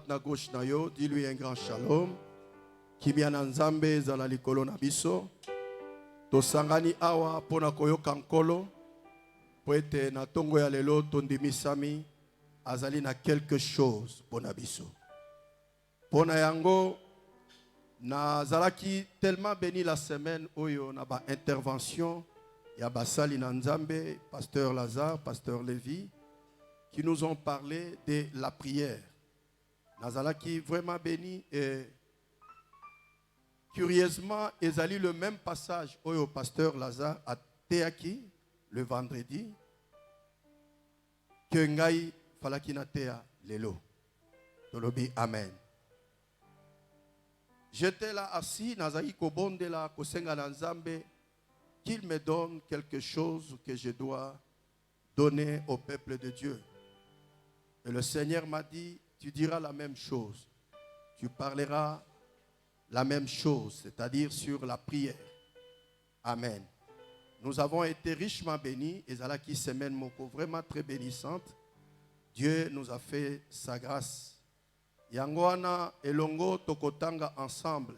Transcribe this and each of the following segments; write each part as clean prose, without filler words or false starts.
droite na gauche na yo, dis-lui un grand shalom. Kimia na nzambe zala likolo na biso. Tosangani awa pona koyoka nkolo. Poete na tongo ya lelo tondimisami azali na quelque chose pona biso. Pona yango na zalaki tellement béni la semaine oyo na ba intervention ya basali na nzambe, pasteur Lazare, pasteur Lévi, qui nous ont parlé de la prière. Nazalaki vraiment béni et curieusement, ezali le même passage au pasteur Lazare a teaki le vendredi que ngai falaki na tea lelo. Tolobi amen. J'étais là assis, nazali kobonde la kosenga na nzambe qu'il me donne quelque chose que je dois donner au peuple de Dieu. Et le Seigneur m'a dit, tu diras la même chose. Tu parleras la même chose, c'est-à-dire sur la prière. Amen. Nous avons été richement bénis. Et Zalaki semaine moko vraiment très bénissante. Dieu nous a fait sa grâce. Yangoana elongo tokotanga ensemble.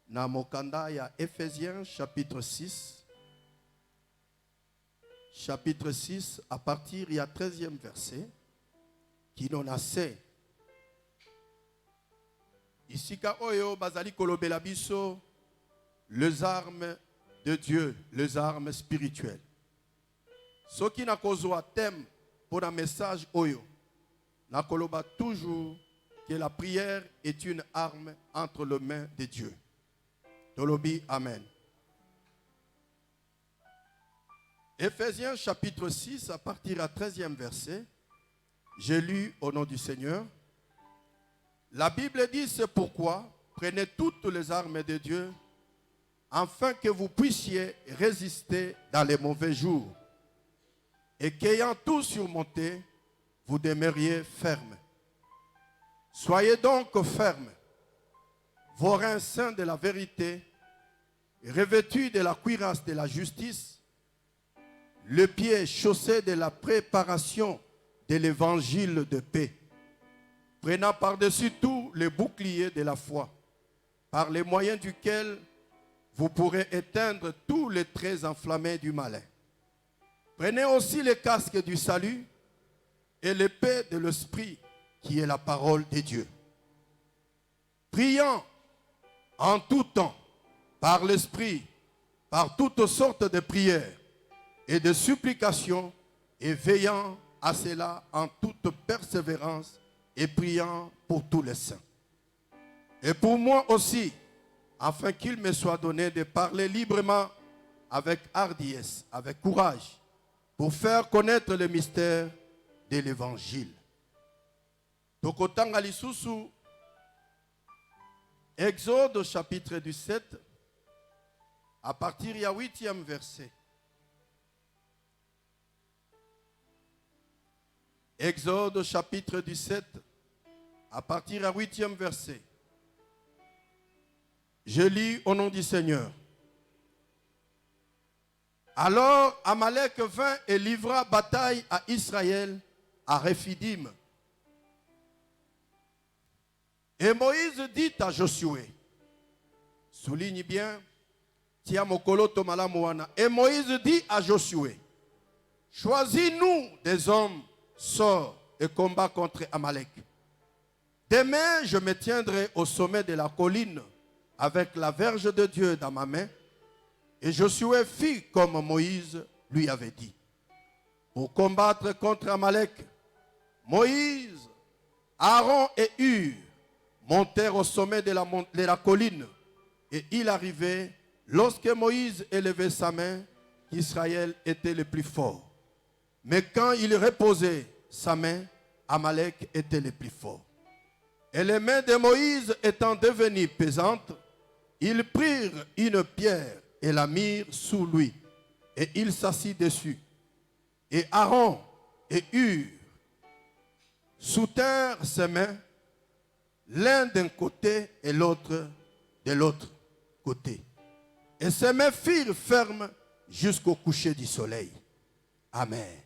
Na mokanda ya Ephésiens chapitre 6. Chapitre 6, à partir du 13e verset, qui n'en a assez. Ici, oyo bazali kolobela biso, les armes de Dieu, les armes spirituelles. Ce qui n'a kozwa thème pour un message oyo, na koloba toujours que la prière est une arme entre les mains de Dieu. Tolobi amen. Ephésiens chapitre 6, à partir du 13e verset, j'ai lu au nom du Seigneur. La Bible dit, c'est pourquoi prenez toutes les armes de Dieu, afin que vous puissiez résister dans les mauvais jours, et qu'ayant tout surmonté, vous demeuriez fermes. Soyez donc fermes, vos reins saints de la vérité, revêtus de la cuirasse de la justice, le pied chaussé de la préparation de l'évangile de paix, prenant par-dessus tout le bouclier de la foi, par les moyens duquel vous pourrez éteindre tous les traits enflammés du malin. Prenez aussi le casque du salut et l'épée de l'esprit, qui est la parole de Dieu. Priant en tout temps, par l'esprit, par toutes sortes de prières et de supplications, et veillant à cela en toute persévérance et priant pour tous les saints. Et pour moi aussi, afin qu'il me soit donné de parler librement avec hardiesse, avec courage, pour faire connaître le mystère de l'évangile. Tokotanga lisusu, Exode chapitre 17, à partir du 8e verset. Exode chapitre 17, à partir du 8e verset. Je lis au nom du Seigneur. Alors Amalek vint et livra bataille à Israël à Rephidim. Et Moïse dit à Josué, souligne bien, tia mokolo to malamu wana. Et Moïse dit à Josué, choisis-nous des hommes, sors et combat contre Amalek. Demain, je me tiendrai au sommet de la colline avec la verge de Dieu dans ma main. Et Josué fit comme Moïse lui avait dit. Pour combattre contre Amalek, Moïse, Aaron et Hur montèrent au sommet de la colline. Et il arrivait, lorsque Moïse élevait sa main, qu'Israël était le plus fort. Mais quand il reposait sa main, Amalek était le plus fort. Et les mains de Moïse étant devenues pesantes, ils prirent une pierre et la mirent sous lui. Et il s'assit dessus. Et Aaron et Hur soutinrent ses mains, l'un d'un côté et l'autre de l'autre côté. Et ses mains firent fermes jusqu'au coucher du soleil. Amen.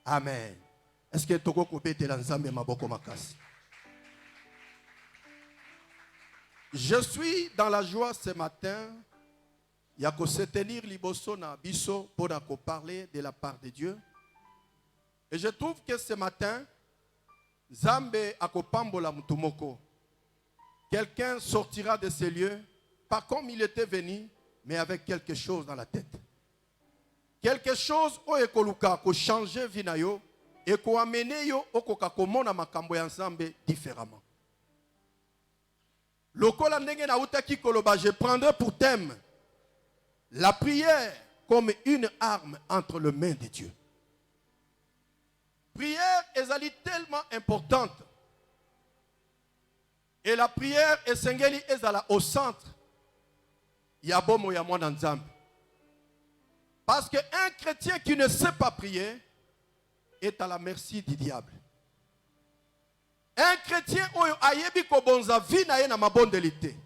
Amen. Est-ce que Togo Kopé te lanzambe maboko makasi? Je suis dans la joie ce matin. Il y a que se tenir liboso na biso pour parler de la part de Dieu. Et je trouve que ce matin, Zambe akopambola mutumoko. Quelqu'un sortira de ces lieux, pas comme il était venu, mais avec quelque chose dans la tête. Quelque chose o ekoluka ko changer vinayo et ko amener yo okoka komona makambo ya Nzambe différemment. Lokola ndenge na utaki koloba, je prendrai pour thème la prière comme une arme entre les mains de Dieu. Prière est tellement importante. Et la prière est sengeli ezala au centre. Ya bomo ya mwana Nzambe. Parce qu'un chrétien qui ne sait pas prier est à la merci du diable. Un chrétien oyo ayebi ko bonza vi na ye na mabondelité.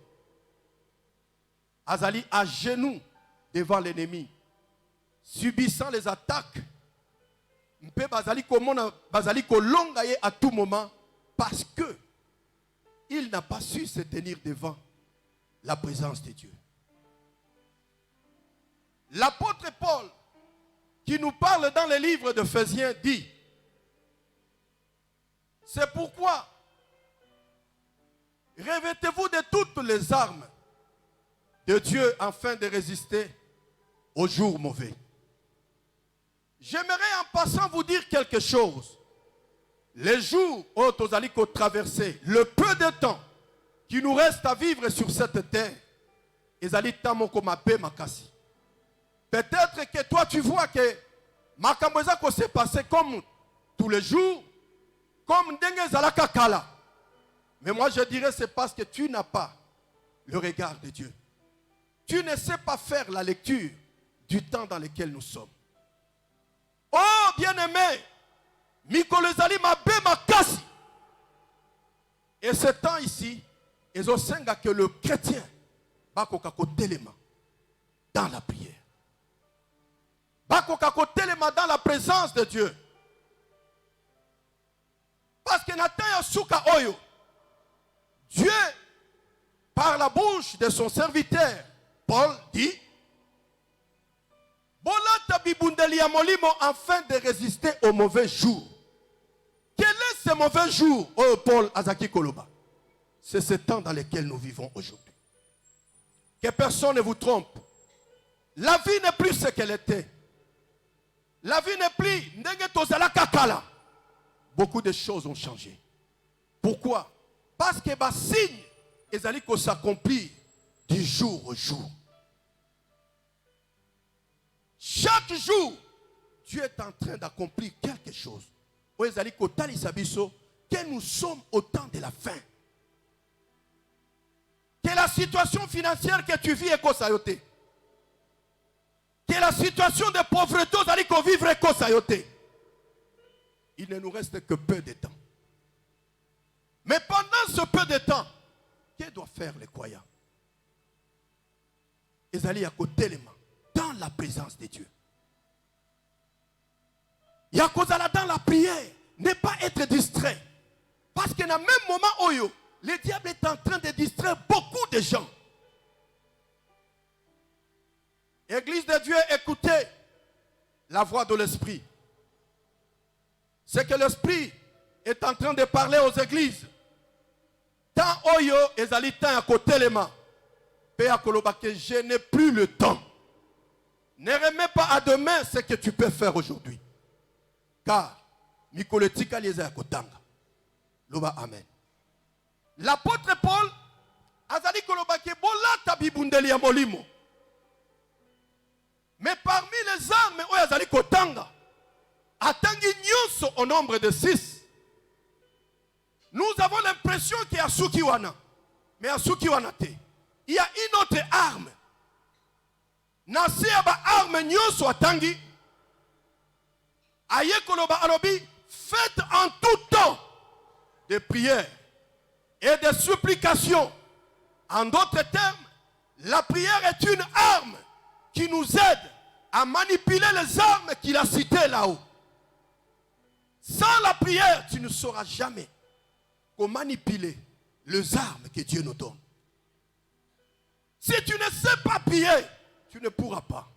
Azali à genoux devant l'ennemi, subissant les attaques. Mpe bazali komona bazali kolonga ye à tout moment parce que il n'a pas su se tenir devant la présence de Dieu. L'apôtre Paul, qui nous parle dans le livre d'Éphésiens, dit: c'est pourquoi revêtez-vous de toutes les armes de Dieu afin de résister aux jours mauvais. J'aimerais en passant vous dire quelque chose. Les jours où nous allons traverser, le peu de temps qui nous reste à vivre sur cette terre, peut-être que toi tu vois que Makamboza s'est passé comme tous les jours, comme Dengue Zalaka Kala. Mais moi je dirais c'est parce que tu n'as pas le regard de Dieu. Tu ne sais pas faire la lecture du temps dans lequel nous sommes. Oh bien-aimé, Mikolezali Mabe Makasi. Et ce temps ici, ils ont senga que le chrétien bakokako telema dans la prière. Bakokako telema dans la présence de Dieu. Parce que Nathan Yasuka Oyo, Dieu, par la bouche de son serviteur, Paul dit: Bolata bibundeli ya molimo afin de résister aux mauvais jours. Quel est ce mauvais jour, oh Paul Azaki Koloba? C'est ce temps dans lequel nous vivons aujourd'hui. Que personne ne vous trompe. La vie n'est plus ce qu'elle était. La vie n'est plus ndenge tozala kakala. Beaucoup de choses ont changé. Pourquoi? Parce que les signes ezali ko s'accomplir du jour au jour. Chaque jour, Dieu est en train d'accomplir quelque chose. Que nous sommes au temps de la fin. Que la situation financière que tu vis est kosayote. Que la situation de pauvreté qu'on vivre est kosayote. Il ne nous reste que peu de temps. Mais pendant ce peu de temps, que doivent faire les croyants? Ils allaient à côté les mains. Dans la présence de Dieu. Yakozala dans la prière. Ne pas être distrait. Parce que dans le même moment où le diable est en train de distraire beaucoup de gens. Église de Dieu, écoutez la voix de l'Esprit. C'est que l'Esprit est en train de parler aux églises. Tant oyo ezali tant à côté les mains. Je n'ai plus le temps. Ne remets pas à demain ce que tu peux faire aujourd'hui. Car, Mikoletika lieza kotanga. Loba amen. L'apôtre Paul, azali kolobake bolata bibundeli ya molimo. Mais parmi les armes, oyo azali kotanga, atangi nyonso au nombre de 6. Nous avons l'impression qu'il y a Sukiwana. Mais à Sukiwana te. Il y a une autre arme. Nasi aba arme nyonso atangi. Aye koloba alobi, faites en tout temps des prières et des supplications. En d'autres termes, la prière est une arme qui nous aide à manipuler les armes qu'il a citées là-haut. Sans la prière, tu ne sauras jamais comment manipuler les armes que Dieu nous donne. Si tu ne sais pas prier, tu ne pourras pas.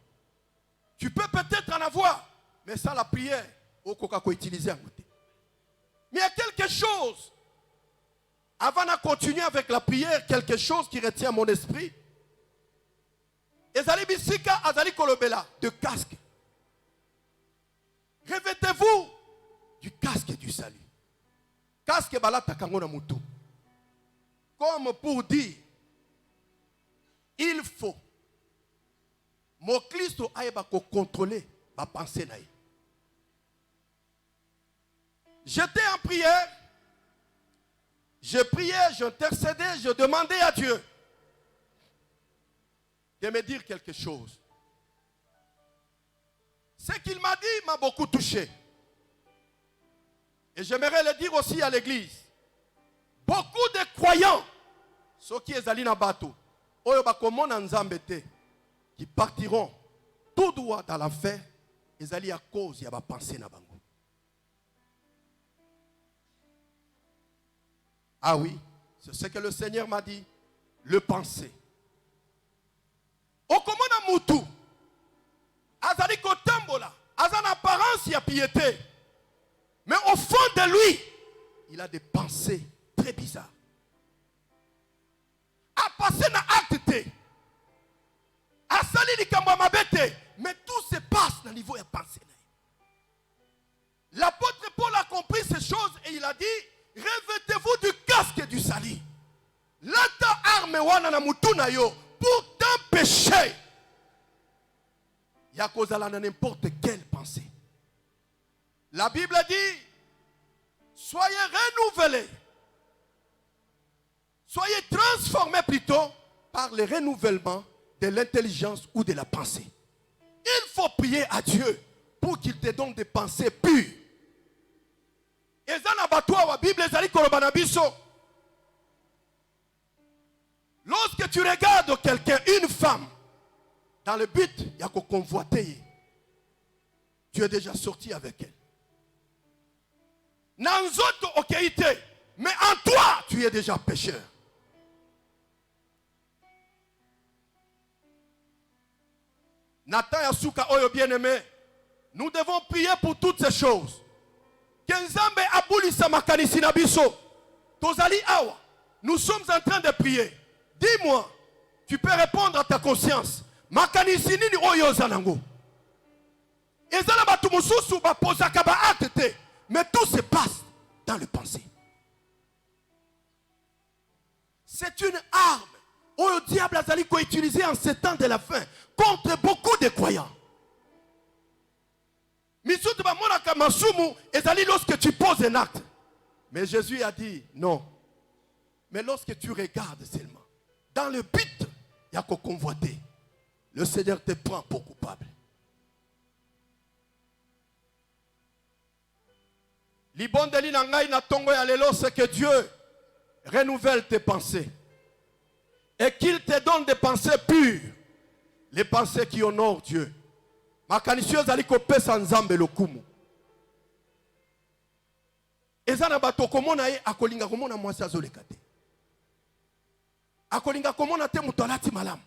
Tu peux peut-être en avoir, mais sans la prière, au coca utiliser un côté. Mais il y a quelque chose, avant de continuer avec la prière, quelque chose qui retient mon esprit. Ezali bisika azali kolobela de casque. Revêtez-vous du casque du salut. Casque balata kango na mutu. Comme pour dire, il faut mon Christ aïba ko contrôler ma pensée naïe. J'étais en prière, je priais, j'intercédais, je demandais à Dieu de me dire quelque chose. Ce qu'il m'a dit m'a beaucoup touché. Et j'aimerais le dire aussi à l'église. Beaucoup de croyants, ceux qui sont allés dans le bateau, qui partiront tout droit dans l'enfer, ils allaient à cause de la pensée. Ah oui, c'est ce que le Seigneur m'a dit, le penser. Au commandant Moutou, azali kotambola, azan apparence y a piété. Mais au fond de lui, il a des pensées très bizarres. A passé na acte, a sali li kamba mabete, mais tout se passe dans le niveau de la pensée. L'apôtre Paul a compris ces choses et il a dit, revêtez-vous du casque du salut. Lata arme wana na mutu na yo pour t'empêcher. Il y a cause à n'importe quelle pensée. La Bible dit, soyez renouvelés. Soyez transformés plutôt par le renouvellement de l'intelligence ou de la pensée. Il faut prier à Dieu pour qu'il te donne des pensées pures. Et ça n'a pas toi, la Bible est allée. Lorsque tu regardes quelqu'un, une femme, dans le but, il y a qu'à convoiter. Tu es déjà sorti avec elle. Nanzoto okeite, mais en toi, tu es déjà pécheur. Nathan Yasuka Oyo bien-aimé, nous devons prier pour toutes ces choses. Kenzambe abulisa makanisi na biso. Tozali awa. Nous sommes en train de prier. Dis-moi, tu peux répondre à ta conscience. Makanisi nini oyo zanango. Ezala batu mususu ba posaka ba acte, mais tout se passe dans le pensée. C'est une arme où le diable a utilisé en ces temps de la fin contre beaucoup de croyants. Lorsque tu poses un acte. Mais Jésus a dit non. Mais lorsque tu regardes seulement, dans le but, il y a qu'à convoiter. Le Seigneur te prend pour coupable. Libondeli nangai na tongo ya lelo, c'est que Dieu renouvelle tes pensées. Et qu'il te donne des pensées pures. Les pensées qui honorent Dieu. Makanisio zali kopesa nzambe lokumu. Ezana bato komona ye akolinga komona mwasi azoleka te. Akolinga komona te mutu alati malamu.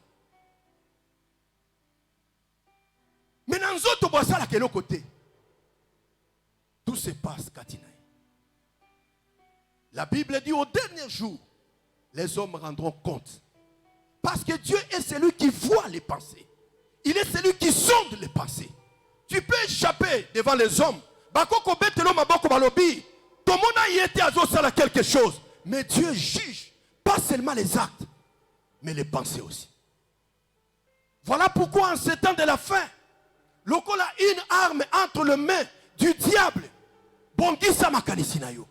Mais na nzoto bwasala keloko te. Tout se passe katina. La Bible dit au dernier jour, les hommes rendront compte. Parce que Dieu est celui qui voit les pensées. Il est celui qui sonde les pensées. Tu peux échapper devant les hommes. Bakoko betelo maboko balobi. Tout le monde a été à quelque chose. Mais Dieu juge pas seulement les actes, mais les pensées aussi. Voilà pourquoi en ces temps de la fin, lokola une arme entre les mains du diable. Bongisa makanisinayo.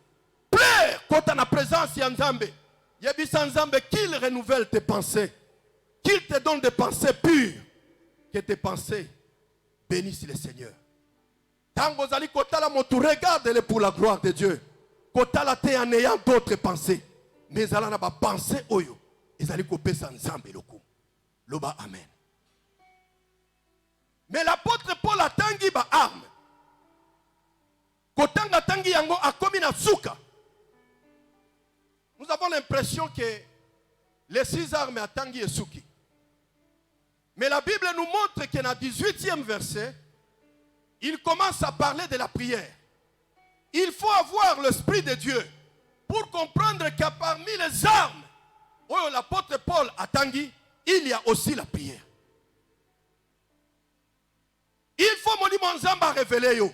Plaire quand on a présence Yanzambe. Yebisa Nzambe qu'il renouvelle tes pensées. Qu'il te donne des pensées pures. Que tes pensées bénissent le Seigneur. Tango zali kotala motu, regarde-le pour la gloire de Dieu. Kotala te en ayant d'autres pensées. Mais ala na ba pensée oyo. Ezali kopesa Nzambe loko. Loba amen. Mais l'apôtre Paul a tangi ba arme. Kotanga tangi yango akomi na suka. Nous avons l'impression que les 6 armes à tangi et suki. Mais la Bible nous montre que dans le 18e verset, il commence à parler de la prière. Il faut avoir l'Esprit de Dieu pour comprendre que parmi les armes, où l'apôtre Paul a tanguy, il y a aussi la prière. Il faut mon Nzamba révéler yo.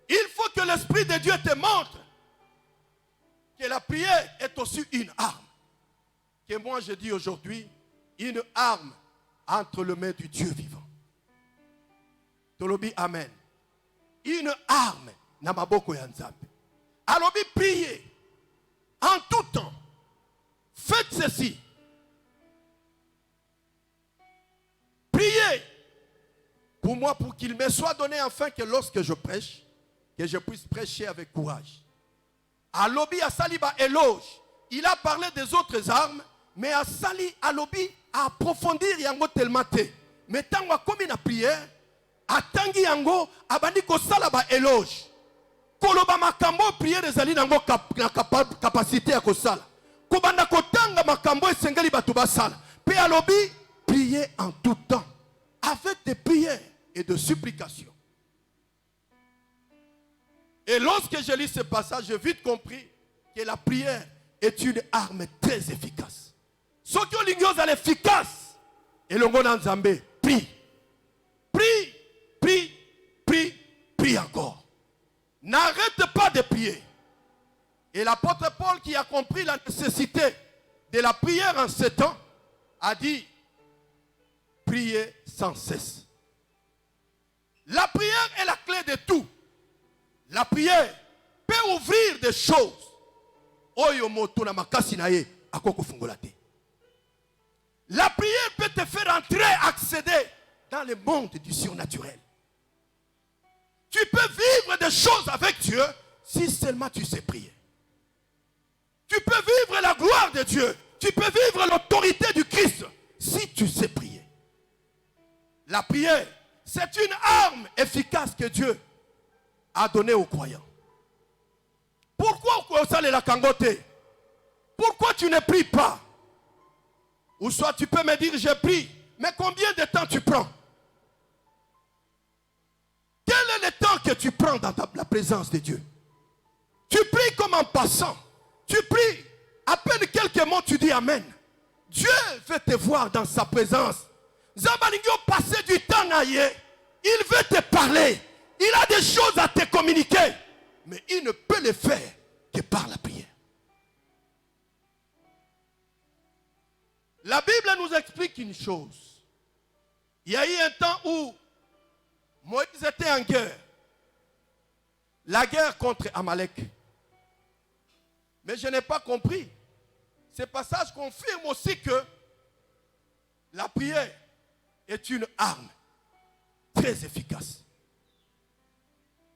Il faut que l'Esprit de Dieu te montre que la prière est aussi une arme. Que moi je dis aujourd'hui, une arme entre les mains du Dieu vivant. Tolobi amen. Une arme na maboko ya Nzambe. Alobi priez en tout temps. Faites ceci. Priez pour moi, pour qu'il me soit donné enfin que lorsque je prêche, que je puisse prêcher avec courage. Alobi a saliba éloge. Il a parlé des autres armes, mais a sali alobi a approfondir yango tellement te. Mais tant qu'on a prière, a tangi yango abandi ko salaba éloge. Koloba makambo prière ezali nango capacité à kosala. Kobanda kotanga makambo esengeli batu basala. Pe alobi prier en tout temps avec des prières et de supplications. Et lorsque je lis ce passage, j'ai vite compris que la prière est une arme très efficace. Ce qui est efficace, et le monde en Zambé, prie. Prie, prie, prie, prie encore. N'arrête pas de prier. Et l'apôtre Paul, qui a compris la nécessité de la prière en ce temps, a dit, priez sans cesse. La prière est la clé de tout. La prière peut ouvrir des choses. La prière peut te faire entrer, accéder dans le monde du surnaturel. Tu peux vivre des choses avec Dieu si seulement tu sais prier. Tu peux vivre la gloire de Dieu. Tu peux vivre l'autorité du Christ si tu sais prier. La prière, c'est une arme efficace que Dieu a donnée aux croyants. Pourquoi Pourquoi tu ne pries pas? Ou soit tu peux me dire je prie, mais combien de temps tu prends? Quel est le temps que tu prends dans la présence de Dieu? Tu pries comme en passant. Tu pries, à peine quelques mots, tu dis Amen. Dieu veut te voir dans sa présence. Zambalingio passer du temps à y. Il veut te parler. Il a des choses à te communiquer. Mais il ne peut le faire que par la prière. La Bible nous explique une chose. Il y a eu un temps où Moïse était en guerre. La guerre contre Amalek. Mais je n'ai pas compris. Ce passage confirme aussi que la prière est une arme très efficace.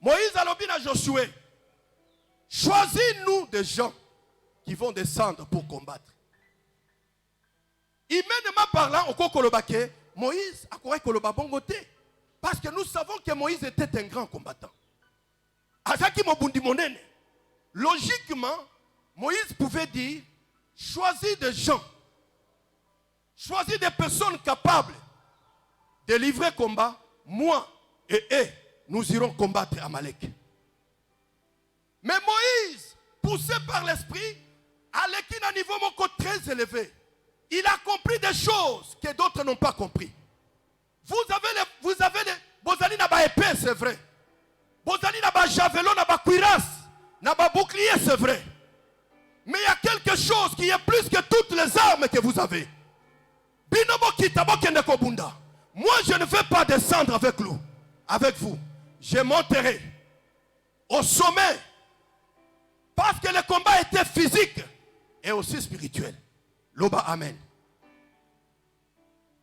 Moïse a dit à Josué, choisis-nous des gens qui vont descendre pour combattre. Immédiatement parlant, au Kokolobake, Moïse a couru Koloba Bongote. Parce que nous savons que Moïse était un grand combattant. Azaki Mobundi Monene. Logiquement, Moïse pouvait dire, choisis des gens, choisis des personnes capables de livrer combat. Moi et eux, nous irons combattre Amalek. Mais Moïse, poussé par l'esprit, à un niveau très élevé. Il a compris des choses que d'autres n'ont pas compris. Vous avez les Bozali n'a pas épée, c'est vrai. Bozali n'a pas javelot, n'a pas cuirasse, n'a pas bouclier, c'est vrai. Mais il y a quelque chose qui est plus que toutes les armes que vous avez. Moi, je ne vais pas descendre avec vous. Je monterai au sommet. Parce que le combat était physique et aussi spirituel. Loba Amen.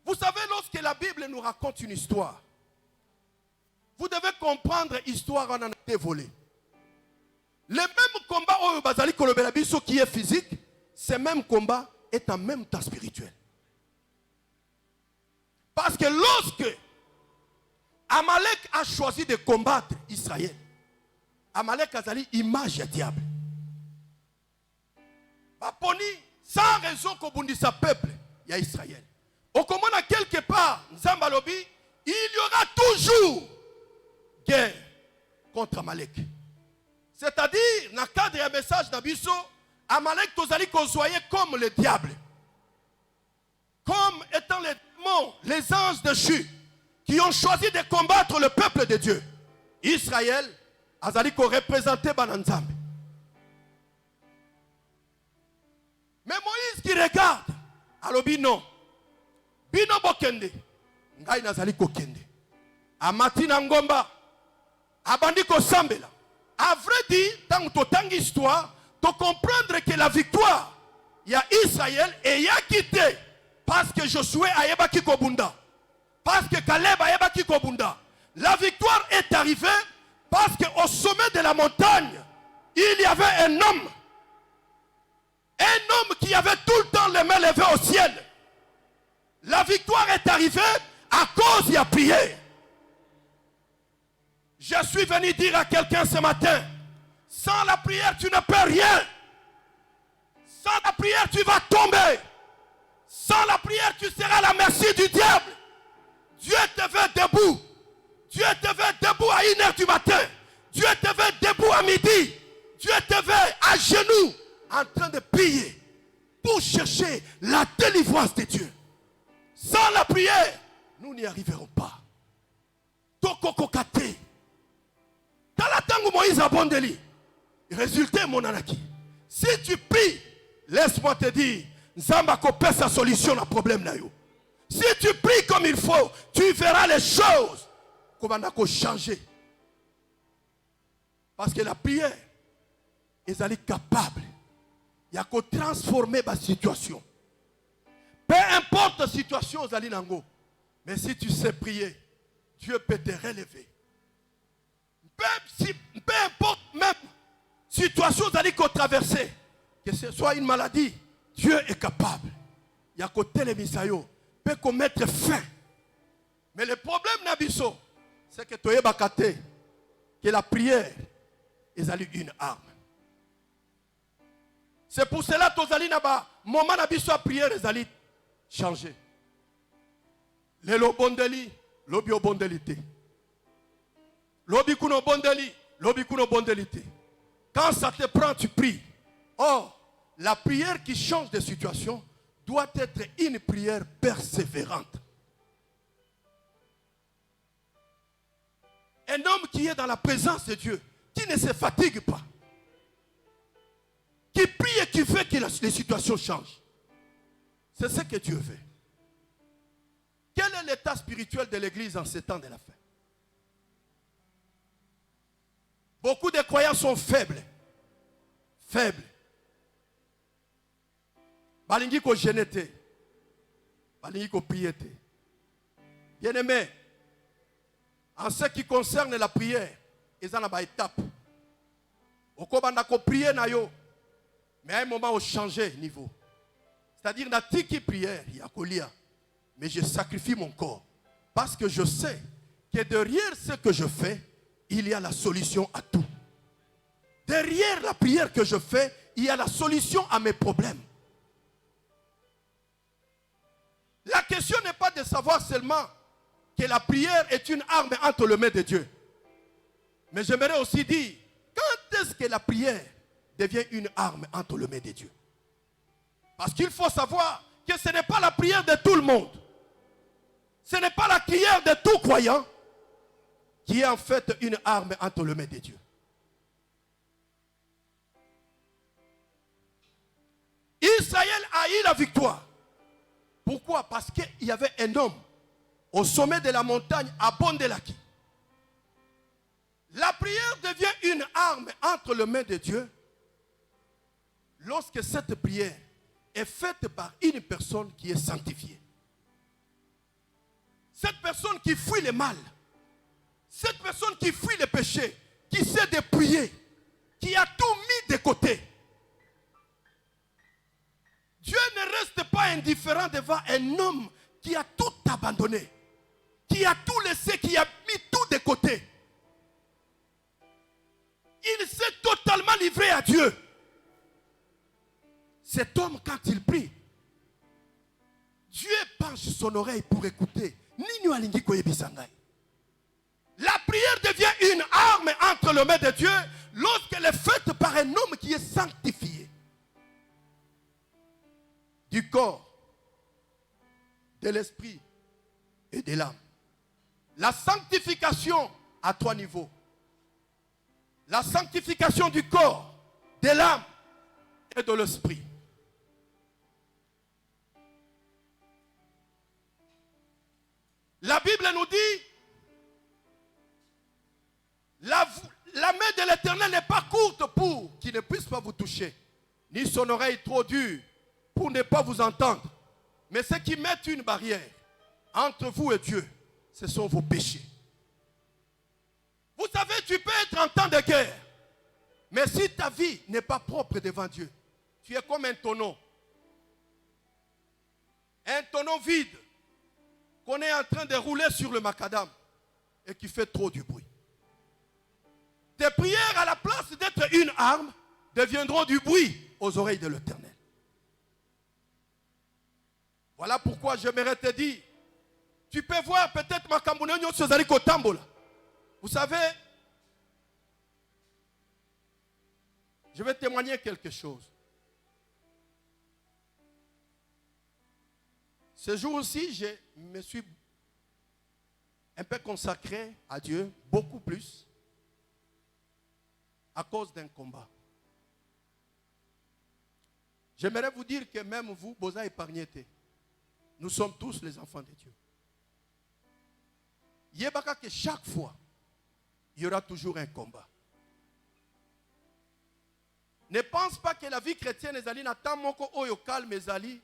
Vous savez, lorsque la Bible nous raconte une histoire, vous devez comprendre l'histoire en a été volée. Le même combat au Bazali Kolobelabiso qui est physique, ce même combat est en même temps spirituel. Parce que lorsque Amalek a choisi de combattre Israël, Amalek a dit image du diable. Baponi, sans raison qu'on bondisse sa peuple, il y a Israël. Au commandant quelque part, Nzamba Lobi, il y aura toujours guerre contre Amalek. C'est-à-dire, dans le cadre d'un message d'Abisso, Amalek tozali kozoye comme le diable. Comme étant les démons, les anges déchus, qui ont choisi de combattre le peuple de Dieu. Israël, azali ko représenter Bananzambe. Mais Moïse qui regarde, alobi non. Bino bokende. Ngai nazali kokende. Amati na ngomba. Abandi ko sambela. À vrai dire, dans toute histoire, de comprendre que la victoire, il y a Israël et il y a quitté. Parce que Josué a yeba kikobunda. Parce que Caleb a yeba kikobunda. La victoire est arrivée parce qu'au sommet de la montagne, il y avait un homme. Un homme qui avait tout le temps les mains levées au ciel. La victoire est arrivée à cause de la prière. Je suis venu dire à quelqu'un ce matin, sans la prière tu ne peux rien. Sans la prière tu vas tomber. Sans la prière tu seras à la merci du diable. Dieu te veut debout. Dieu te veut debout à 1h du matin. Dieu te veut debout à midi. Dieu te veut à genoux en train de prier pour chercher la délivrance de Dieu. Sans la prière, nous n'y arriverons pas. Toko kate. Talatangu Moïse abondeli. Résultat mon anaki. Si tu pries, laisse-moi te dire, Nzamba kopé sa solution à problème na yo. Si tu pries comme il faut, tu verras les choses comment changer. Parce que la prière est capable. Il y a qu'à transformer ma situation. Peu importe la situation, mais si tu sais prier, Dieu peut te relever. Peu importe même situation qu'on traverser, que ce soit une maladie, Dieu est capable. Il y a côté les misayo peut commettre fin. Mais le problème Nabiso, c'est que tu es bakate, que la prière est une arme. C'est pour cela que tu as moment Nabiso à prière est changer. Le lobondeli, lobi obondelité. Lobi kuno bondeli, lobi kuno bondelité. Quand ça te prend, tu pries. Or, la prière qui change de situation doit être une prière persévérante. Un homme qui est dans la présence de Dieu, qui ne se fatigue pas, qui prie et qui veut que les situations changent. C'est ce que Dieu veut. Quel est l'état spirituel de l'Église en ces temps de la fin? Beaucoup de croyants sont faibles. Faibles. Balingi ko genete. Balingi ko priete. Bien-aimé, en ce qui concerne la prière, ils ont une étape. Okobanda ko prier na yo, mais à un moment on change niveau. C'est-à-dire na tiki prière, il y a kolia, mais je sacrifie mon corps parce que je sais que derrière ce que je fais, il y a la solution à tout. Derrière la prière que je fais, il y a la solution à mes problèmes. La question n'est pas de savoir seulement que la prière est une arme entre les mains de Dieu. Mais j'aimerais aussi dire, quand est-ce que la prière devient une arme entre les mains de Dieu? Parce qu'il faut savoir que ce n'est pas la prière de tout le monde. Ce n'est pas la prière de tout croyant qui est en fait une arme entre les mains de Dieu. Israël a eu la victoire. Pourquoi? Parce qu'il y avait un homme au sommet de la montagne à Bondelaki. La prière devient une arme entre les mains de Dieu lorsque cette prière est faite par une personne qui est sanctifiée. Cette personne qui fuit le mal, cette personne qui fuit le péché, qui s'est dépouillée, qui a tout mis de côté. Dieu ne reste pas indifférent devant un homme qui a tout abandonné, qui a tout laissé, qui a mis tout de côté. Il s'est totalement livré à Dieu. Cet homme, quand il prie, Dieu parle. penche son oreille pour écouter. La prière devient une arme entre les mains de Dieu lorsqu'elle est faite par un homme qui est sanctifié. Du corps, de l'esprit et de l'âme. La sanctification à 3 niveaux. La sanctification du corps, de l'âme et de l'esprit. La Bible nous dit, la main de l'Éternel n'est pas courte pour qu'il ne puisse pas vous toucher, ni son oreille trop dure pour ne pas vous entendre. Mais ce qui met une barrière entre vous et Dieu, ce sont vos péchés. Vous savez, tu peux être en temps de guerre, mais si ta vie n'est pas propre devant Dieu, tu es comme un tonneau. Un tonneau vide qu'on est en train de rouler sur le macadam et qui fait trop du bruit. Tes prières, à la place d'être une arme, deviendront du bruit aux oreilles de l'Éternel. Voilà pourquoi j'aimerais te dire, tu peux voir peut-être ma Kambounenyo Sozaliko Tambola. Vous savez, je vais témoigner quelque chose. Ce jour-ci, je me suis un peu consacré à Dieu, beaucoup plus, à cause d'un combat. J'aimerais vous dire que même vous, Boza épargné, nous sommes tous les enfants de Dieu. Yebaka que chaque fois, il y aura toujours un combat. Ne pense pas que la vie chrétienne est allée, tant moko oyo calme ezali,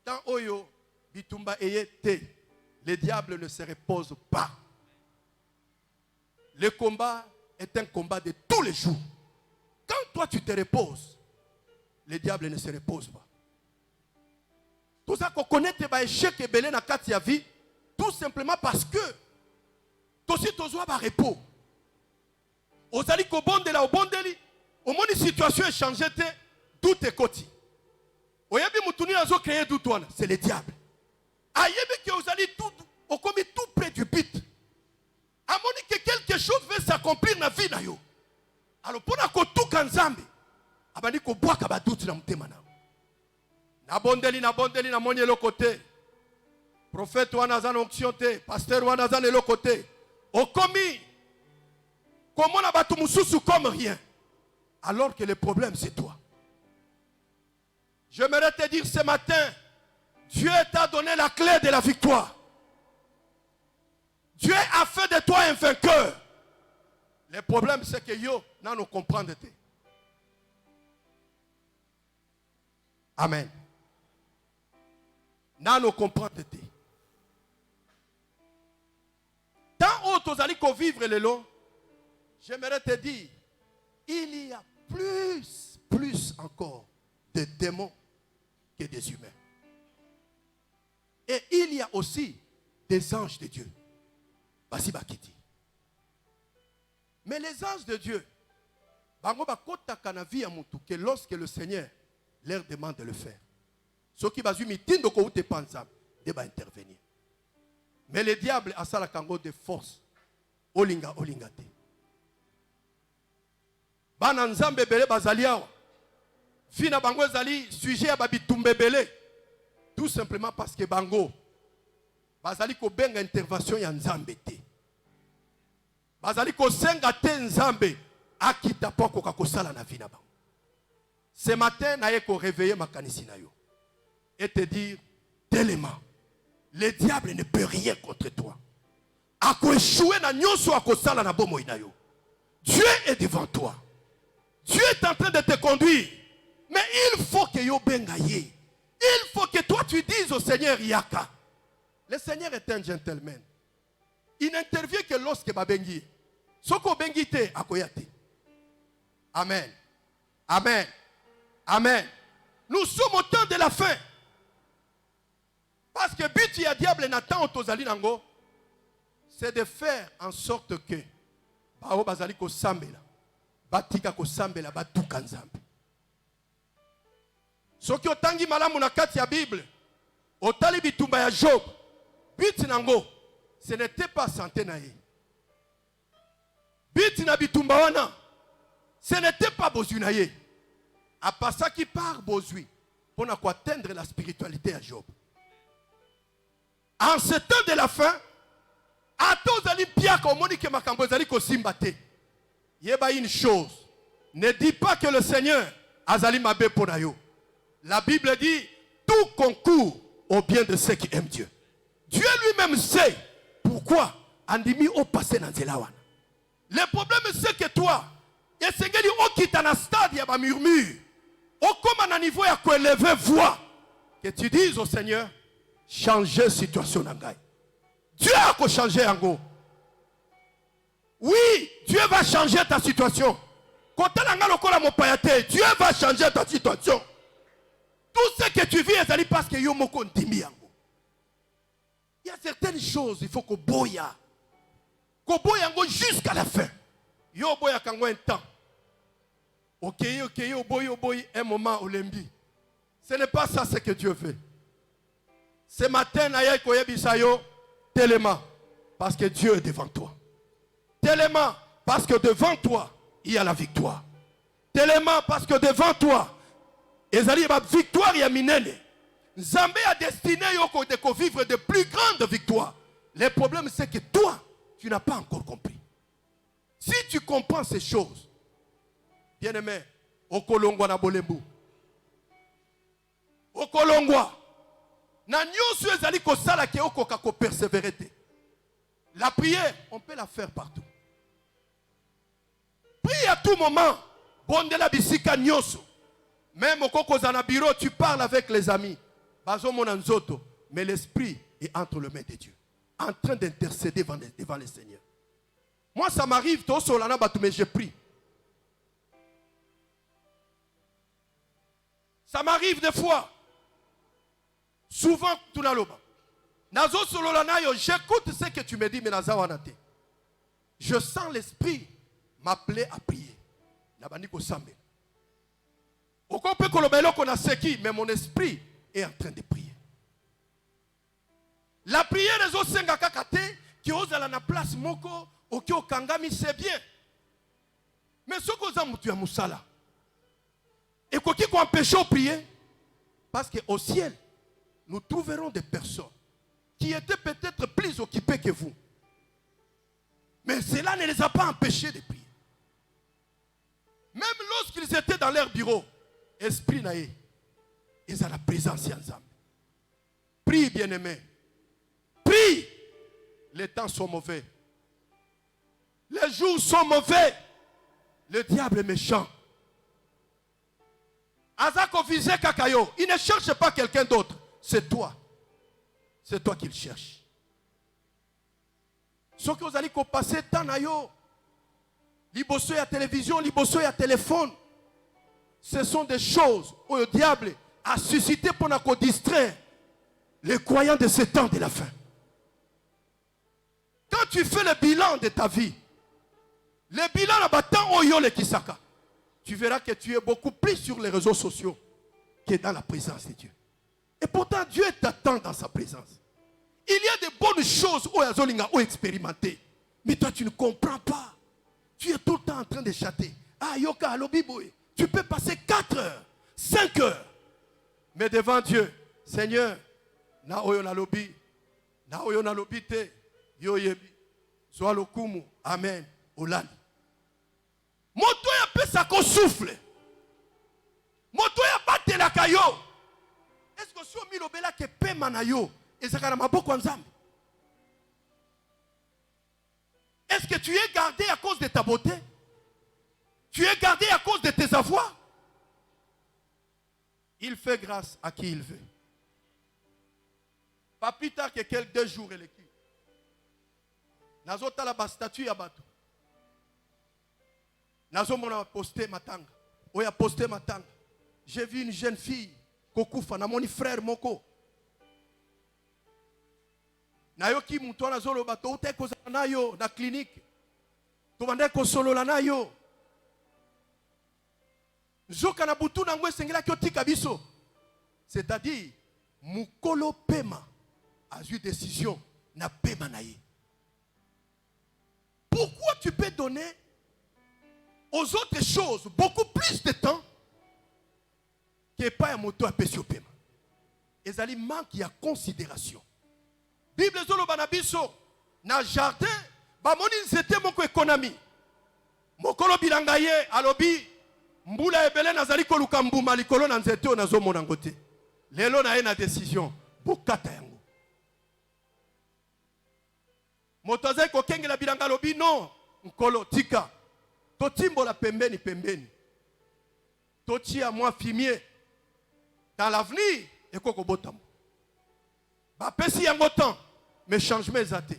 tant oyo bitumba eyete. Le diable ne se repose pas. Le combat est un combat de tous les jours. Quand toi tu te reposes, le diable ne se repose pas. Tout ça qu'on connaît tes échecs et belé na kati ya vie, tout simplement parce que tosi tozoa ba repos. Ozali ko bondela obondeli, au moins une situation est changée, tout est côté. Oyebi mutuni azo créer tout wana, c'est le diable. Ayebi que ozali tout au commis tout près du but. Amoni que quelque chose veut s'accomplir na vie na yo. Alors pour na ko tout kanzambe, abani ko boaka ba doute na mutema na. Na bondeli na moni le côté. Prophète wana za onction te, pasteur wana za le côté. Au commis comment na batu mususu comme rien. Alors que le problème c'est toi. J'aimerais te dire ce matin, Dieu t'a donné la clé de la victoire. Dieu a fait de toi un vainqueur. Le problème c'est que yo, n'a nous comprendre. Amen. N'a nous comprendre. Tant autres allez vivre le long, j'aimerais te dire, il y a plus encore de démons que des humains. Et il y a aussi des anges de Dieu. Basi bakiti. Mais les anges de Dieu, bango bakota kana vie à mutu que lorsque le Seigneur leur demande de le faire. Ceux qui basu mitindo ko ute panza de ba intervenir. Mais le diable a ça la kango de force. Olinga te. Bana nzambe bele bazali awa. Fina bango ezali sujet ya babitumbe bele. Tout simplement parce que bango bazali ko benga intervention ya nzambe te. Bazali ko senga te nzambe akita poko kakosala na vina bango. Ce matin na ye ko réveiller makanisi na yo et te dire tellement le diable ne peut rien contre toi. Ako échouer na nyonso akosala na bomo ina yo. Dieu est devant toi. Dieu est en train de te conduire. Mais il faut que yo bengaye. Il faut que toi tu dises au Seigneur Yaka. Le Seigneur est un gentleman. Il n'intervient que lorsque babengi. Soko bengi te akoyate. Amen. Amen. Amen. Nous sommes au temps de la fin. Parce que but ya diable n'attend otozali nango, c'est de faire en sorte que bao bazali ko sambela. Batika ko sambela batuka nzambe. Soki otangi malamu na kati ya Bible, Otali bitumba ya Job. But nango, ce n'était pas santé naïe. But na bitumba wana, ce n'était pas bozui naïe. À part ça qui part bozui, pour atteindre la spiritualité à Job. En ce temps de la fin, à tous les pieds comme Monique Makambo zali ko simbate. Yeba une chose, ne dis pas que le Seigneur azali mabe ponayo. La Bible dit tout concourt au bien de ceux qui aiment Dieu. Dieu lui-même sait pourquoi andimi au passé dans zelawana. Le problème c'est que toi, et Seigneur au quitte un stade ya ba murmure. Au comme un niveau ya ko élever voix que tu dises au Seigneur changer situation nangai. Dieu a changé en go. Oui, Dieu va changer ta situation. Dieu va changer ta situation. Tout ce que tu vis est parce que yo moko ndimi yango. Il y a certaines choses, il faut que boya. Ko boya yango jusqu'à la fin. Yo boya kango un temps. Ok, boy, un moment olembi. Ce n'est pas ça ce que Dieu veut. Ce matin, naya koyebisayo tellement parce que Dieu est devant toi. Tellement parce que devant toi, il y a la victoire. Tellement parce que devant toi, ezali ba victoire ya minene. Nzambe a destiné yoko de vivre de plus grandes victoires. Le problème c'est que toi, tu n'as pas encore compris. Si tu comprends ces choses, bien-aimé, okolongwa na bolembu. Okolongwa. Na nyonso ezali ko sala ke okoka ko persévérer. La prière, on peut la faire partout. Prie à tout moment. Bonde la bisika nyonso. Même au kokozana bureau, tu parles avec les amis. Bazo monanzoto, mais l'esprit est entre les mains de Dieu, en train d'intercéder devant le Seigneur. Moi, ça m'arrive, mais je prie. Ça m'arrive des fois. Souvent, tout na loba. Nazo sololanayo, j'écoute ce que tu me dis, mais nazawanate. Je sens l'esprit m'appeler à prier. Nabaniko sambe. Oko pe kolobelo kona seki, mais mon esprit est en train de prier. La prière des osenga kakate, qui ose à la place moko, oki okangami, c'est bien. Mais ce qu'on a mutu ya musala. Et quoi qui empêche de prier, parce qu'au ciel, nous trouverons des personnes qui étaient peut-être plus occupées que vous. Mais cela ne les a pas empêchés de prier. Même lorsqu'ils étaient dans leur bureau, esprit naïe, ils ont la présence ensemble. Prie, bien-aimé. Prie. Les temps sont mauvais. Les jours sont mauvais. Le diable est méchant. Azako visé kakayo. Il ne cherche pas quelqu'un d'autre. C'est toi. C'est toi qu'il cherche. Ce que vous allez passer tant na yo. Liboso ya télévision, liboso ya téléphone. Ce sont des choses où le diable a suscité pour nous distraire les croyants de ce temps de la fin. Quand tu fais le bilan de ta vie, le bilan là-bas, oyo le kisaka, tu verras que tu es beaucoup plus sur les réseaux sociaux que dans la présence de Dieu. Et pourtant, Dieu t'attend dans sa présence. Il y a de bonnes choses où Azolinga ont expérimenté. Mais toi, tu ne comprends pas. Tu es tout le temps en train de chatter. Ah, yoka, alobiboy. Tu peux passer 4 heures, 5 heures. Mais devant Dieu, Seigneur, na oyo na lobi, na oyo na lobi te, yo yebi, sois le kumu, amen, olani. Moto ya pesa ko souffle. Moto ya bate la kayo. Est-ce que si on milobela ke pema na yo, ezakana maboko nzambe? Est-ce que tu es gardé à cause de ta beauté? Tu es gardé à cause de tes avoirs? Il fait grâce à qui il veut. Pas plus tard que quelques 2 jours, il est qui? Nazota la statue à bateau. Nazomona posté matanga. Oya posté matanga. J'ai vu une jeune fille, Kokufa, na mon frère Moko. Nayoki muto na zolo bato ute ko nayo na clinique. Tobande ko solo la nayo. Zoka na butu na ngwe sengela ki otika biso. C'est-à-dire Mukolo pema a eu décision na pema naïe. Pourquoi tu peux donner aux autres choses beaucoup plus de temps que pas un moto à pécio pema? Et ça manque de considération. Bible zolo banabiso na jardin ba moni nzete moko économie. Mokolo bilanga ye alobi mbula ebele nazali koluka mbuma likolo na nzete o nazo mona ngote. Lelo na ye na décision bokata yango. Motoze ko kengela bilanga alobi non nkolo tika. Totimbola pembeni pembeni. Totia moi fumier. Dans l'avenir ekoko botambo. Ba pesi yango temps mais changement ezate.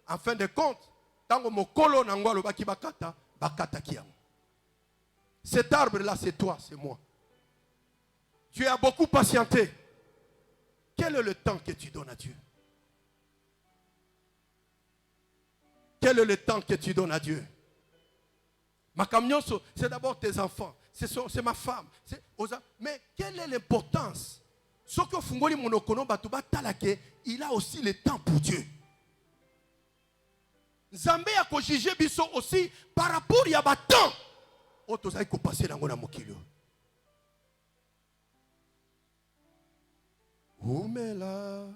En fin de compte, tango mokolo na ngwa lobaki bakata, bakata ki yango. Cet arbre là c'est toi, c'est moi. Tu as beaucoup patienté. Quel est le temps que tu donnes à Dieu? Quel est le temps que tu donnes à Dieu? Ma camion, c'est d'abord tes enfants, c'est ma femme. Mais quelle est l'importance? Ce que Fungoli Monokono Batuba Talake, il a aussi le temps pour Dieu. Zambé a kojije biso aussi par rapport à temps. Autos a passé dans mon mokilo. Umela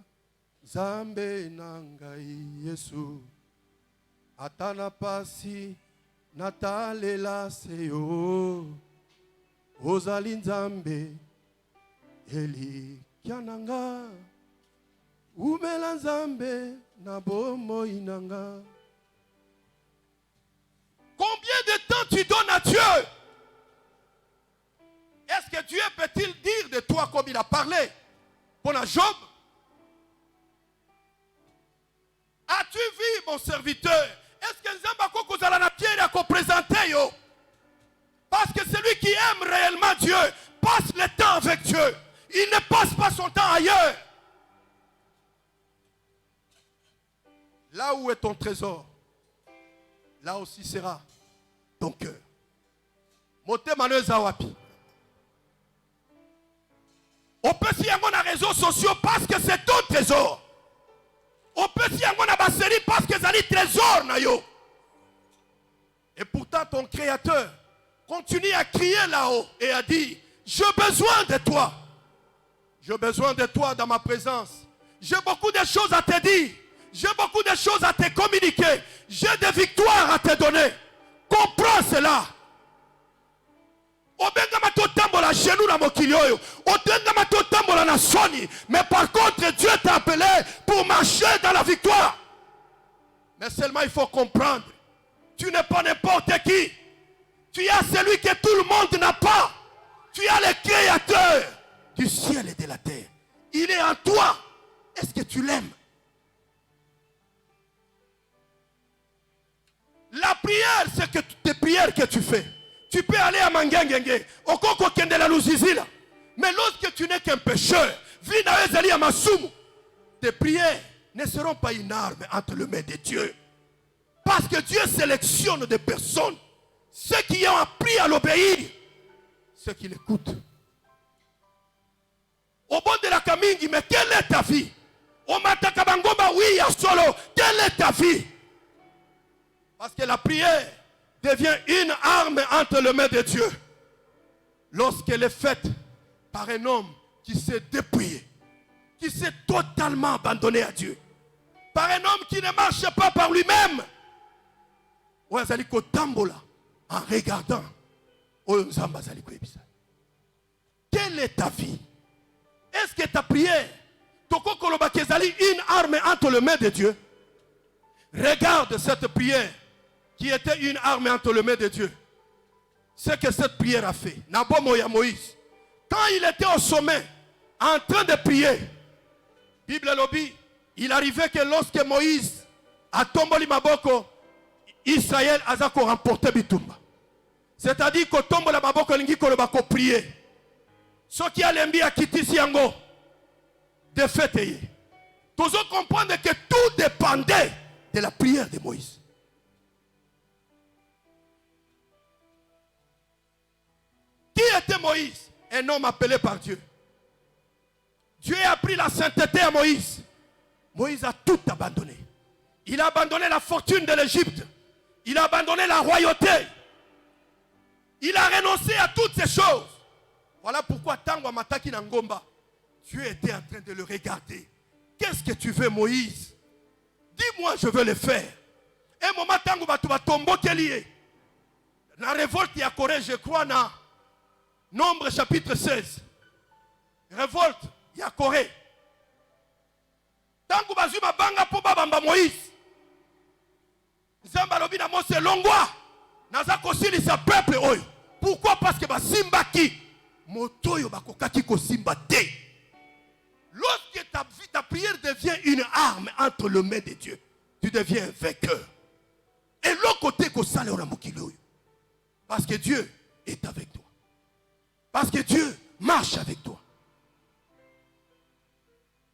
Zambe nangai Yesu atana pasi natalela seyo ozali Nzambe eli kiananga umela Nzambe na bomo inanga. Combien de temps tu donnes à Dieu? Est-ce que Dieu peut-il dire de toi comme il a parlé pour Job? As-tu vu mon serviteur? Est-ce que Nzamba Koko Zalana Pierre a présenté yo? Parce que celui qui aime réellement Dieu passe le temps avec Dieu. Il ne passe pas son temps ailleurs. Là où est ton trésor, là aussi sera ton cœur. Moté Manuel Zawapi. On peut s'y avoir les réseaux sociaux parce que c'est ton trésor. On peut s'y avoir la série parce que c'est un trésor. Et pourtant ton créateur continue à crier là-haut et à dire: j'ai besoin de toi. J'ai besoin de toi dans ma présence. J'ai beaucoup de choses à te dire. J'ai beaucoup de choses à te communiquer. J'ai des victoires à te donner. Comprends cela. Mais par contre, Dieu t'a appelé pour marcher dans la victoire. Mais seulement il faut comprendre. Tu n'es pas n'importe qui. Tu as celui que tout le monde n'a pas. Tu as le créateur du ciel et de la terre. Il est en toi. Est-ce que tu l'aimes? La prière, c'est que tes prières que tu fais. Tu peux aller à Mangengenge, au Koko Kendela Luzizila. Mais lorsque tu n'es qu'un pécheur, tes prières ne seront pas une arme entre les mains de Dieu. Parce que Dieu sélectionne des personnes, ceux qui ont appris à l'obéir, ceux qui l'écoutent. Au bon de la Kamingi, mais quelle est ta vie? Au Matakabangomba, oui, à Solo, quelle est ta vie? Parce que la prière devient une arme entre les mains de Dieu. Lorsqu'elle est faite par un homme qui s'est dépouillé, qui s'est totalement abandonné à Dieu, par un homme qui ne marche pas par lui-même, en regardant, quelle est ta vie? Est-ce que ta prière, une arme entre les mains de Dieu? Regarde cette prière qui était une arme entre les mains de Dieu. Ce que cette prière a fait. Nabomoya Moïse. Quand il était au sommet, en train de prier, Bible lobby, il arrivait que lorsque Moïse a tombé Maboko, Israël a remporté Bitumba. C'est-à-dire que tombe la Maboko lingi ko bako prier. Ce qui a l'embi à quitter Siango, de fait, tous comprendre que tout dépendait de la prière de Moïse. Qui était Moïse? Un homme appelé par Dieu. Dieu a pris la sainteté à Moïse. Moïse a tout abandonné. Il a abandonné la fortune de l'Égypte. Il a abandonné la royauté. Il a renoncé à toutes ces choses. Voilà pourquoi Tango Mataki Nangomba, Dieu était en train de le regarder. Qu'est-ce que tu veux, Moïse? Dis-moi, je veux le faire. Et moment Tango Batuba Tombo Kélié. La révolte y a Corée, je crois, dans Nombre chapitre 16. Révolte y a Corée. Tango Bazuma Banga Poba Bamba Moïse. Zamba Lobina Mose Longwa. Naza Kosili sa peuple oyo. Pourquoi? Parce que Simba qui Motoyo Bakokaki Kosimba te. Lorsque ta prière devient une arme entre les mains de Dieu, tu deviens un vainqueur. Et l'autre côté, parce que Dieu est avec toi. Parce que Dieu marche avec toi.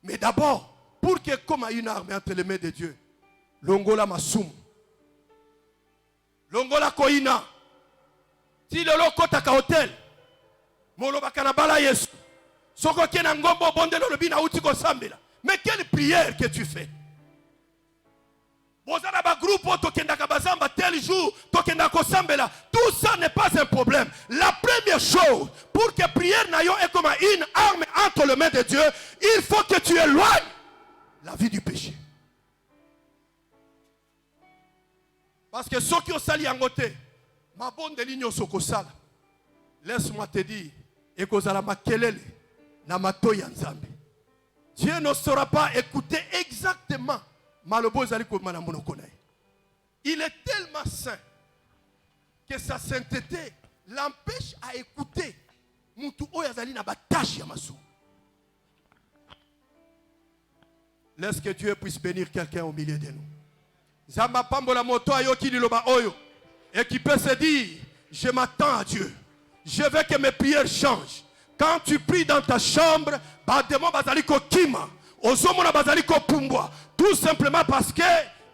Mais d'abord, pour que comme une arme entre les mains de Dieu, Longola Masum, Longola Koina, si le lokota ka hotel, Moloba Kanabala Yesu, Soko Kena Ngombo Bondelo Lobina Utiko Sambela. Mais quelle prière que tu fais? Bozana ba groupe Tokenda Kabazamba tel jour, Tokenda Kosambela. Tout ça n'est pas un problème. La première chose, pour que prière n'aille est comme une arme entre les mains de Dieu, il faut que tu éloignes la vie du péché. Parce que ceux qui ont sali en côté, ma bonne de ligne soko sala. Laisse-moi te dire, et kozala makelele na matoya nzambe. Dieu ne saura pas écouter exactement malobo zali ko mana monoko na. Il est tellement saint que sa sainteté l'empêche à écouter mutu oyo azali na batache ya masu. Laisse que Dieu puisse bénir quelqu'un au milieu de nous. Zamba pambola moto ayoki liloba oyo et qui peut se dire je m'attends à Dieu. Je veux que mes prières changent. Quand tu pries dans ta chambre, bademo bazaliko kima, ozomona bazaliko pumbwa, tout simplement parce que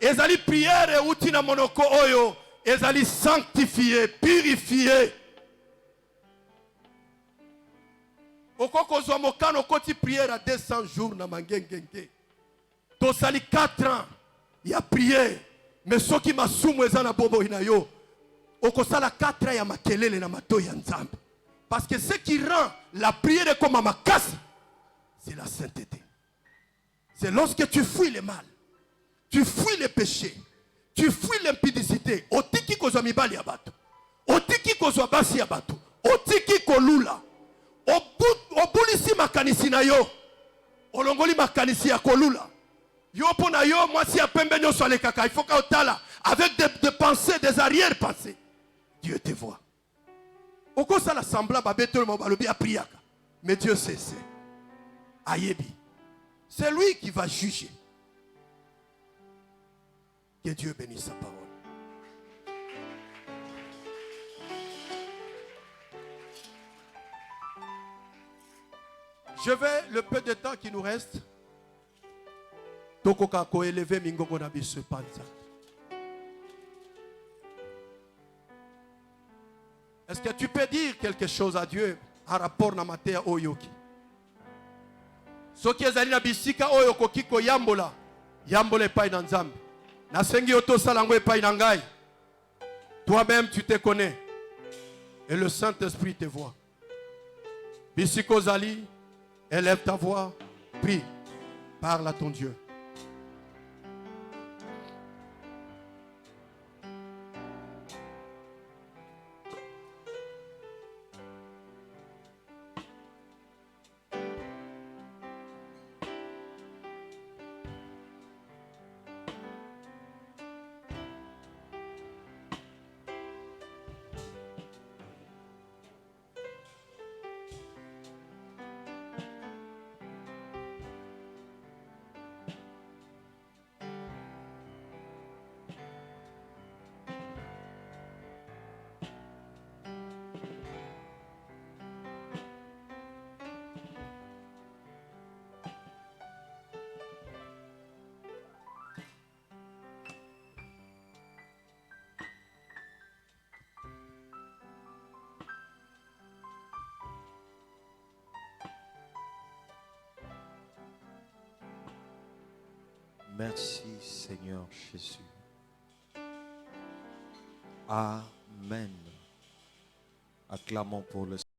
ezali prière et utina monoko oyo, ezali sanctifié, purifié. Okoko zomokano koti prière à 200 jours na mangengenge. Tosali 4 ans, il y a prié, mais ceux qui masumu ezana bobo inayo. Okosala 4 ans ya makelele na mato ya nzambe. Parce que ce qui rend la prière comme ma casse, c'est la sainteté. C'est lorsque tu fuis le mal, tu fuis le péché, tu fuis l'impudicité. Otiki kozwa mibali ya bato, otiki kozwa basi ya bato, otiki kolula, obulisi makanisi na yo, olongoli makanisi ya kolula. Yo pona yo mwasi ya pembe nyoso alekaka, il faut ka otala avec des pensées, des arrière-pensées. Dieu te voit. Oko ça l'assemblée babetolo mabalobi a priaka. Mais Dieu sait c'est. Ayebi. C'est lui qui va juger. Que Dieu bénisse sa parole. Je vais, le peu de temps qui nous reste, Toko kako élever mingongo na biso panza. Est-ce que tu peux dire quelque chose à Dieu en rapport na matea oyoki? Soki ezali na bisika oyo kokiko yambola, yambola epai na nzambe. Na sengi oto salango epai na ngai. Toi-même tu te connais et le Saint-Esprit te voit. Bisiko zali, élève ta voix, prie, parle à ton Dieu. Merci Seigneur Jésus. Amen. Acclamons pour le